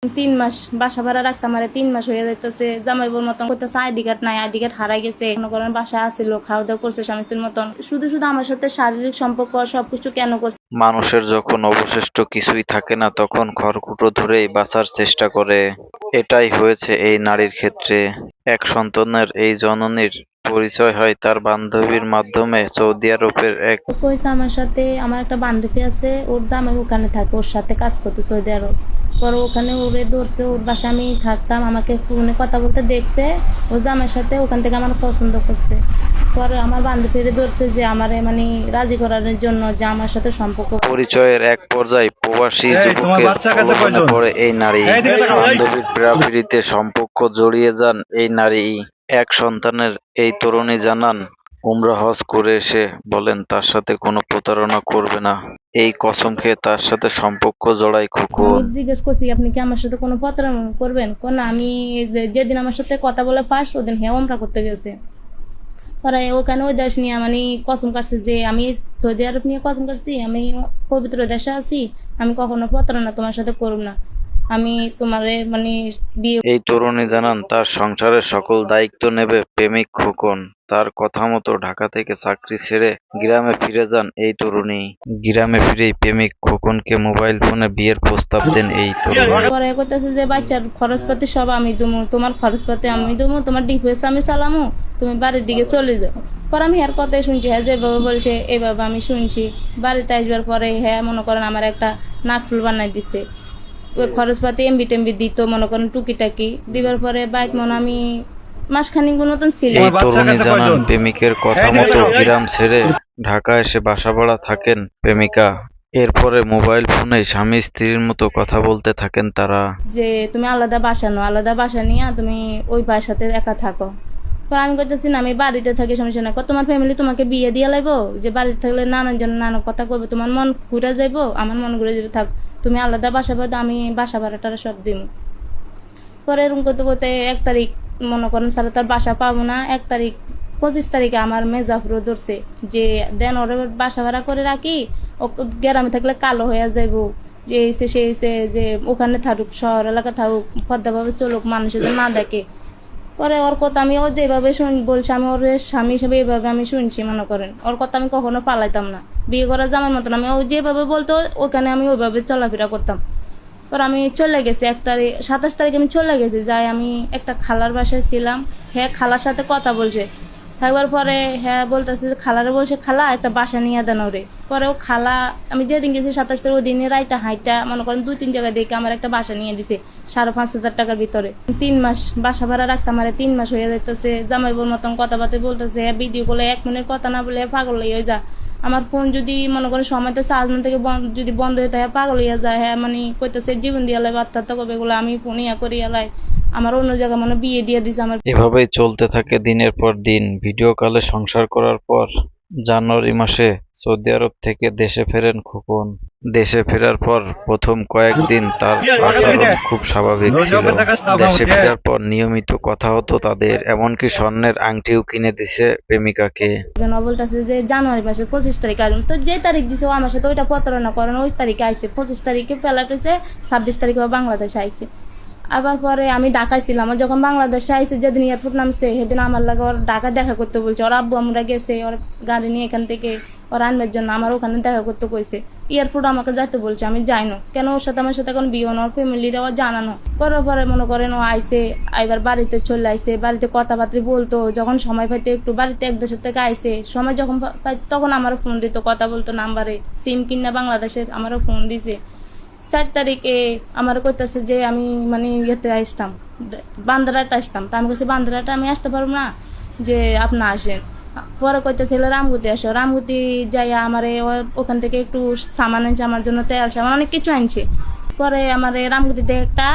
3 মাস বাসা ভাড়া রাখছে আমারে, 3 মাস হয়ে যাইতেছে। জামাইবুর মতন করতেছে, আইডি কার্ড নাই, আইডি কার্ড হারাই গেছে। মনে করেন বাসায় আসিল, খাওয়া দাওয়া করছে স্বামী স্ত্রীর মতন। শুধু শুধু আমার সাথে শারীরিক সম্পর্ক সবকিছু কেন করছে? মানুষের যখন অবশিষ্ট কিছুই থাকে না তখন খড়কুটো ধরেই বাঁচার চেষ্টা করে। এটাই হয়েছে এই নারীর ক্ষেত্রে। এক সন্তানের এই জননীর পরিচয় হয় তার বান্ধবীর মাধ্যমে সৌদি আরবের এক। ও কইছে আমার সাথে, আমার একটা বান্ধবী আছে, ওর জামাই ওখানে থাকে, ওর সাথে কাজ করতে সৌদি আরব। পরে ওখানে ওরে ধরছে, ওর বাসায় আমি থাকতাম, আমাকে ফোনে কথা বলতে দেখছে, ও জামাইয়ের সাথে ওখান থেকে আমার পছন্দ করছে। পরে আমার বান্ধবীরে ধরছে যে আমারে মানে রাজি করানোর জন্য যে আমার সাথে সম্পর্ক। পরিচয়ের এক পর্যায়ে প্রবাসী যুবকের প্রলোভনে পড়ে এই নারী। বান্ধবীর প্রেরাপিরিতে সম্পর্ক জড়িয়ে যান এই নারী। এক সন্তানের এই তরুণী জানান, উমরা হজ করে এসে বলেন তার সাথে কোনো প্রতারণা করবে না। এই কসম খেয়ে তার সাথে সম্পর্ক জড়ায় আমি খোকন। জিজ্ঞেস করছি আপনি কি আমার সাথে কোনো প্রতারণা করবেন? কোন আমি যেদিন আমার সাথে কথা বলে পাস ওদিন হ্যাঁ ওমরা করতে গেছে। পরে ওখানে ওই দেশ নিয়ে মানে কসম কাটছে যে আমি সৌদি আরব নিয়ে কসম কাটছি, আমি পবিত্র দেশে আছি, আমি কখনো প্রতারণা তোমার সাথে করব না, আমি তোমারে মানে বিয়ে। এই তরুণী জানান তার সংসারের সকল দায়িত্ব নেবে প্রেমিক খোকন। তার কথা মতো ঢাকা থেকে চাকরি ছেড়ে গ্রামে ফিরে যান এই তরুণী। গ্রামে ফিরেই প্রেমিক খোকনকে মোবাইল ফোনে বিয়ের প্রস্তাব দেন এই তরুণী। পরে করতেছে যে বাচ্চার খরচপাতি সব আমি দেবো, তোমার খরচপাতি আমি দেবো, তোমার ডিভোর্স আমি চালামো, তুমি বাড়ির দিকে চলে যাও। পরে আমি হ্যার কথাই শুনছি, হ্যাঁ যেভাবে বলছে এইভাবে আমি শুনছি। বাড়িতে আসবার পরে হ্যাঁ মনে করেন আমার একটা নাকফুল বানাই দিছে, ওই খরচপাতি এমবি টেমবি দিত মনে করেন টুকিটাকি দিবার পরে বাইক মনে আমি মাসখানিক মতন ছিল। এই তরুণী জানান প্রেমিকের কথা মতো গ্রাম ছেড়ে ঢাকা এসে বাসা ভাড়া থাকেন প্রেমিকা। এরপরে মোবাইল ফোনে স্বামী স্ত্রীর মতো কথা বলতে থাকেন তারা। যে তুমি আলাদা বাসা নাও, আলাদা বাসা নিয়ে তুমি ওই বাসাতে একা থাকো। পরে আমি কইতেছি না আমি বাড়িতে থাকি, সমস্যা না। তোমার ফ্যামিলি তোমাকে বিয়ে দিয়ে লাইবো, যে বাড়িতে থাকলে নানান জন নানা কথা করবে, তোমার মন ঘুরে যাইবো, আমার মন ঘুরে যাবে, থাক তুমি আলাদা বাসা পাবো, আমি বাসা ভাড়াটা সব দিব। পরে এরকম করতে করতে 1 তারিখ মনে করেন সারা তার বাসা পাবো না, 1 তারিখ 25 তারিখে আমার মেজাফরও ধরছে যে দেন ওর বাসা ভাড়া করে রাখি, ও গ্রামে থাকলে কালো হয়ে যাইবো, যে এসে সে এসে যে ওখানে থাকুক, শহর এলাকা থাকুক, পদ্মাভাবে চলুক, মানুষের যেন না দেখে। পরে ওর কথা আমি ও যেভাবে বলছি, আমি ওর স্বামী হিসেবে এইভাবে আমি শুনছি, মনে করেন ওর কথা আমি কখনো পালাইতাম না। বিয়ে করার জামার মতন আমি ও যেভাবে বলতো ওখানে আমি ওইভাবে চলাফেরা করতাম। পর আমি চলে গেছি 1 তারিখ, 27 তারিখে আমি চলে গেছি, যাই আমি একটা খালার বাসায় ছিলাম। হ্যাঁ খালার সাথে কথা বলছে, থাকবার পরে হ্যাঁ বলতেছে যে খালারে বলছে খালা একটা বাসা নিয়ে দেন ওরে। পরে ও খালা আমি যেদিন গেছি 27 তারিখ ওই দিনে রাইতে হাইটা মনে করেন 2-3 জায়গায় দেখে আমার একটা বাসা নিয়ে দিছে 5,500 টাকার ভিতরে। 3 মাস বাসা ভাড়া রাখছে আমারে, 3 মাস হয়ে যাইতেছে। জামাইবুর মতন কথাবার্তা বলতেছে, ভিডিও কলে 1 মিনিট কথা না বলে পাগল হয়ে যায়। আমার ফোন যদি মনে করেন সময়তে চার্জ না থেকে যদি বন্ধ হয়ে থাকে পাগল হইয়া যায়। হ্যাঁ মানে কইতেছে জীবন দিয়ে লাই, বাচ্চা তো কবে এগুলো আমি ফোন ইয়া করিয়া লাই, আমার অন্য জায়গায় মানে বিয়ে দিয়ে দিছে আমার। এভাবেই চলতে থাকে দিনের পর দিন। ভিডিও কলে সংসার করার পর জানুয়ারি মাসে সৌদি আরব থেকে দেশে ফেরেন খোকন। দেশে ফেরার পর প্রথম কয়েকদিন তার আচরণ খুব স্বাভাবিক ছিল। দেশে ফেরার পর নিয়মিত কথা হতো তাদের, এমনকি স্বর্ণের আংটিও কিনে দিছে প্রেমিকাকে। বলতেছে যে জানুয়ারি মাসের 25 তারিখ আসবেন, তো যে তারিখ দিছে ও আমার সাথে ওইটা প্রতারণা করেন, ওই তারিখে আইসে 25 তারিখে ফ্লাইট হয়েছে, 26 তারিখে বাংলাদেশে আইসে। আবার পরে আমি ঢাকায় ছিলাম, ও যখন বাংলাদেশে আইসে যেদিন এয়ারপোর্ট নামছে সেদিন আমার লাগে ওর ঢাকা দেখা করতে বলছে, ওর আব্বু আমরা গেছে ওর গাড়ি নিয়ে এখান থেকে ওর আনবার জন্য আমার ওখানে দেখা করতে কইছে। এয়ারপোর্ট আমাকে যাইতে বলছে, আমি যাই না, কেন ওর সাথে আমার সাথে এখন বিয়ে না, ওর ফ্যামিলিরাও জানানো করার পরে মনে করেন ও আইসে, এবার বাড়িতে চলে আইসে, বাড়িতে কথাবার্তা বলতো, যখন সময় পাইতে একটু বাড়িতে এক দেশের থেকে আইসে, সময় যখন পাইতো তখন আমারও ফোন দিত, কথা বলতো নাম্বারে, সিম কিনা বাংলাদেশের আমারও ফোন দিছে। 4 তারিখে আমার কইতেছে যে আমি মানে ইয়েতে আসতাম, বান্দারাটা আসতাম, তা আমি কাছে বান্দারাটা আমি আসতে পারবো না, যে আপনি আসেন। পরে কইতেছিল রামগুতি আসো, রামগুতি যাইয়া আমারে ওখান থেকে একটু সামান আনছে আমার জন্য, তেল সামান অনেক কিছু আনছে। পরে আমার রামগুতিতে একটা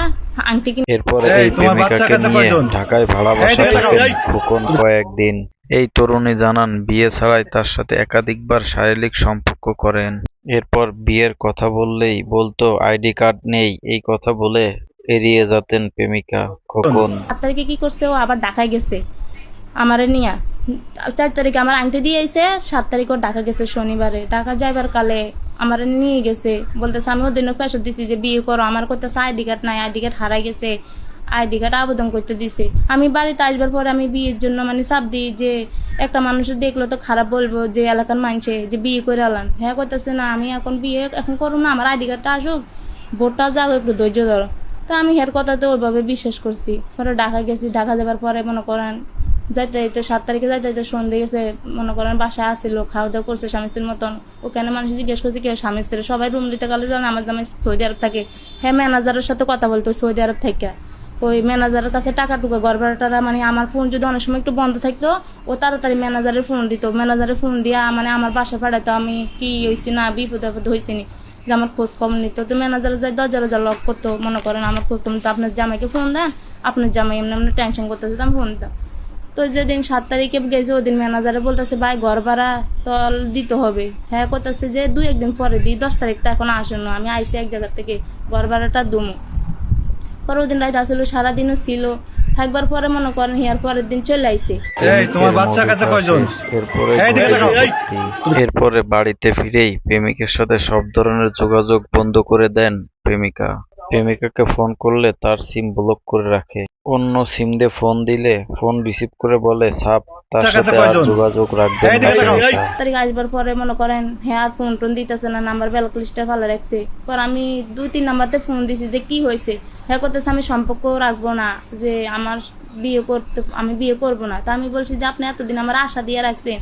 আংটি কিনে। এরপরে এই প্রেমিকাকে নিয়ে ঢাকায় ভাড়া বাসা থাকেন খোকন কয়েকদিন। এই তরুণী জানান বিয়ে ছাড়াই তার সাথে একাধিকবার শারীরিক সম্পর্ক করেন। এরপর বিয়ের কথা বললেই বলতো আইডি কার্ড নেই, এই কথা বলে এড়িয়ে যেতেন প্রেমিকা খোকন। 7 তারিখে কি করছে, ও আবার ঢাকায় গেছে আমারে নিয়া। 4 তারিখে আমার আংটি দিয়ে আইছে, 7 তারিখ ও ঢাকা গেছে শনিবারে। ঢাকা যাইবার কালে আমার নিয়ে গেছে, বলতেছে আমি ওদিনও প্রেশার দিছি যে বিয়ে করো, আমার করতেছে আইডি কার্ড নাই, আইডি কার্ড হারাই গেছে, আইডি কার্ড আবেদন করতে দিছে। আমি বাড়িতে আসবার পরে আমি বিয়ের জন্য মানে চাপ দিই যে একটা মানুষ দেখলো তো খারাপ বলবো যে এলাকার মানুষে যে বিয়ে করে আলাম। হ্যাঁ করতেছে না আমি এখন বিয়ে এখন করবো না, আমার আইডি কার্ডটা আসুক, ভোটটা যাও, একটু ধৈর্য ধরো। তো আমি হের কথাতে ওইভাবে বিশ্বাস করছি। পরে ঢাকা গেছি, ঢাকা যাবার পরে মনে করেন যাইতে যাইতে 7 তারিখে যাইতে যাইতে সন্ধ্যে গেছে, মনে করেন বাসায় আসছিল, খাওয়া দাওয়া করছে স্বামী স্ত্রীর মতন। ওখানে মানুষ জিজ্ঞেস করছে কেউ স্বামী স্ত্রী, সবাই রুম নিতে গেলে জানে আমার জামাই সৌদি আরব থাকে। হ্যাঁ ম্যানেজারের সাথে কথা বলতো সৌদি আরব থেকে, ওই ম্যানেজারের কাছে টাকা টুকা গড়বাড়াটা মানে আমার ফোন যদি অনেক সময় একটু বন্ধ থাকতো ও তাড়াতাড়ি ম্যানেজারের ফোন দিত, ম্যানেজারের ফোন দিয়া মানে আমার বাসা পাঠাতো আমি কি হয়েছি না বিপদ আপদ হয়েছি নি, যে আমার খোঁজ কম নিত। তো ম্যানেজারে যাই দরজা লক করতো, মনে করেন আমার খোঁজ কম নিত, আপনার জামাইকে ফোন দেন, আপনার জামাই এমনি এমনি টেনশন করতেছে, আমি ফোন দিতাম। তো যেদিন 7 তারিখে গেছে ওদিন ম্যানেজারে বলতেছে ভাই ঘর ভাড়া তো দিতে হবে। হ্যাঁ করতেছে যে 2-1 দিন পরে দিই, 10 তারিখ তো এখন আসেন, আমি আইসি এক জায়গা থেকে, ঘর ভাড়াটা দুমু। পরে ওদিন রাত আসলো, সারাদিনও ছিল, থাকবার পরে মনে করেন হিয়ার পরের দিন চলে আইসে। তোমার বাচ্চা কাছে কয়জন? এরপরে বাড়িতে ফিরেই প্রেমিকের সাথে সব ধরনের যোগাযোগ বন্ধ করে দেন প্রেমিকা। প্রেমিকাকে ফোন করলে তার সিম ব্লক করে রাখে। অন্য সিম দিয়ে ফোন দিলে ফোন রিসিভ করে বলে সাপ তার সাথে আর যোগাযোগ রাখবেন না প্রেমিকা। তারিখ আসবার পরে মনে করেন হ্যাঁ আর ফোন টোন দিতেছে না, নাম্বার ব্লক লিস্টে ফেলে রাখছে। পর আমি 2-3 নাম্বারতে ফোন দিছি যে কি হয়েছে। হ্যাঁ করতেছে আমি সম্পর্ক রাখবো না, যে আমার আমি বিয়ে করবো না। তা আমি বলছি যে আপনি এতদিন আমার আশা দিয়ে রাখছেন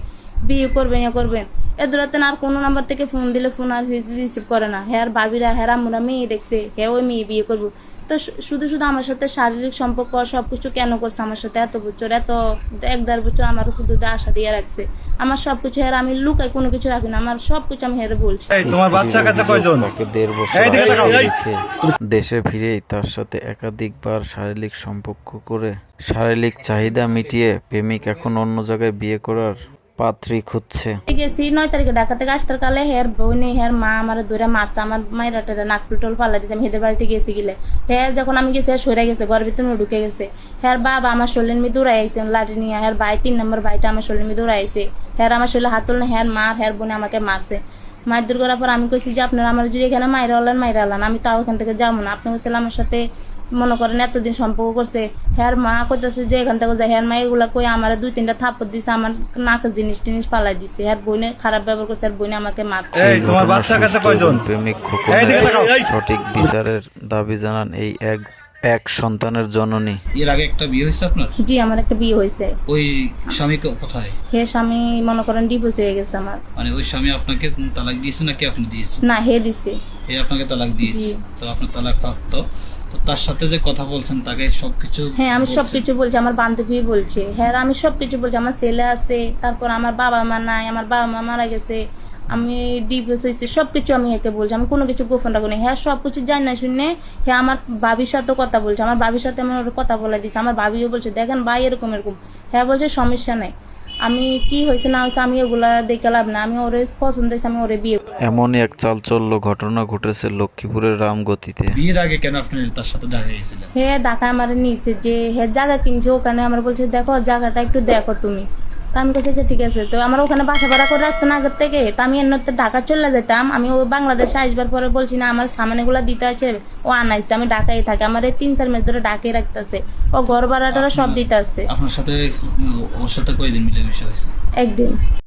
বিয়ে করবেন ইয়া করবেন, এদুরাতে আর কোনো নাম্বার থেকে ফোন দিলে ফোন আর রিসিভ করে না। হ্যাঁ ভাবিরা হ্যাঁ আম্মুরা মেয়ে দেখছে, হ্যাঁ ওই মেয়ে বিয়ে করবো। তো শুধু শুধু আমার সাথে শারীরিক সম্পর্ক সব কিছু কেন করছে আমার সাথে এত বছর, এত 1-1.5 বছর আমার হুদুদে আশা দিয়ে রাখছে। আমার সব কিছু হের আমি লুকাই কোনো কিছু রাখি না, আমার সব কিছু আমি হেরে বলছি। তোমার বাচ্চা কাছে কয়জন? তাকে 1.5 বছর আগে রেখে দেশে ফিরেই তার সাথে একাধিকবার শারীরিক সম্পর্ক করে শারীরিক চাহিদা মিটিয়ে প্রেমিক এখন অন্য জায়গায় বিয়ে করার পাত্রী খুঁজছে। গেছি 9 তারিখে ঢাকা থেকে আসতে কালে হের বোনে হের মা আমার ধরে মারছে, আমার মায়ের নাকটুল পাল্লা দিয়েছে। আমি হেদের বাড়িতে গেছি গেলে হ্যাঁ যখন আমি গেছি সরে গেছে, ঘরের ভিতরে ঢুকে গেছে। হ্যার বাবা আমার শরীর মেয়ে দৌড়াই আইছে লাঠি নিয়ে, হ্যার ভাই 3 নম্বর ভাইটা আমার শরীর মেয়ে দৌড়াই আইছে। হ্যার আমার শরীরে হাত তুলনে হ্যার মার হ্যার বোনে আমাকে মারছে। মায়ের দূর করার পর আমি কইছি যে আপনারা আমার যদি এখানে মাইরা আলান আমি তাও এখান থেকে যাবো না। আপনি হচ্ছিল আমার সাথে মনে করেন এতদিন সম্পর্ক করছে, হ্যার মা কইতেছে যে এখান থেকে যায়। হ্যার মা এগুলা কই আমার 2-3টা থাপ্পড় দিছে, আমার নাকের জিনিস টিনিস পালাই দিছে। হ্যার বোনে খারাপ ব্যবহার করছে, আর বোনে আমাকে মারছে। তোমার বাচ্চা কাছে কয়জন? প্রেমিক খোকনের সঠিক বিচারের দাবি জানান এই এক সন্তানের জননী। এর আগে একটা বিয়ে হয়েছে আপনার? জি আমার একটা বিয়ে হয়েছে। ওই স্বামী কোথায়? হে স্বামী মনে করেন ডিভোর্স হয়ে গেছে আমার। মানে ওই স্বামী আপনাকে তালাক দিয়েছে নাকি আপনি দিয়েছেন? না হে দিছে। হে আপনাকে তালাক দিয়েছে। তো আপনার তালাক প্রাপ্ত, তো তার সাথে যে কথা বলছেন তাকে সবকিছু? হ্যাঁ আমি সবকিছু বলছি, আমার বান্ধবী বলছে। হ্যাঁ আমি সবকিছু বলছি, আমার ছেলে আছে, তারপর আমার বাবা মা নাই, আমার বাবা মা মারা গেছে, আমি ডিভোর্স হয়েছি, সবকিছু আমি একে বলছি। আমি কোনো কিছু গোপন রাখি না। হ্যাঁ সবকিছু জানি না শুনে হ্যাঁ আমার ভাবির সাথে কথা বলছে, আমার ভাবির সাথে আমার কথা বলে দিচ্ছে। আমার ভাবিও বলছে দেখেন ভাই এরকম এরকম। হ্যাঁ বলছে সমস্যা নাই, আমি কি হয়েছে না হয়েছে আমি ওগুলা দেখে লাভ না, আমি ওরে পছন্দ হয়েছে আমি ওরে বিয়ে। এমনই এক চালচল্য ঘটনা ঘটেছে লক্ষ্মীপুরের রামগতিতে। বিয়ের আগে কেন আপনি তার সাথে দেখা গেছিলেন? হ্যাঁ ঢাকা আমার নিয়েছে যে হ্যাঁ জায়গা কিনছে, ওখানে আমার বলছে দেখো জায়গাটা একটু দেখো তুমি। তা আমি কাছে ঠিক আছে। তো আমার ওখানে বাসা ভাড়া করে রাখতো না আগের থেকে, তো আমি এর ঢাকা চলে যেতাম। আমি ও বাংলাদেশে আসবার পরে বলছি না আমার সামানেগুলো দিতে আছে, ও আনাইছে, আমি ঢাকায় থাকি, আমার এই 3-4 মাস ধরে ঢাকায় রাখতেছে, ও ঘর ভাড়াটা সব দিতে আসছে। আপনার সাথে ওর সাথে কয়দিন মিলেমিশে হয়েছে? 1 দিন।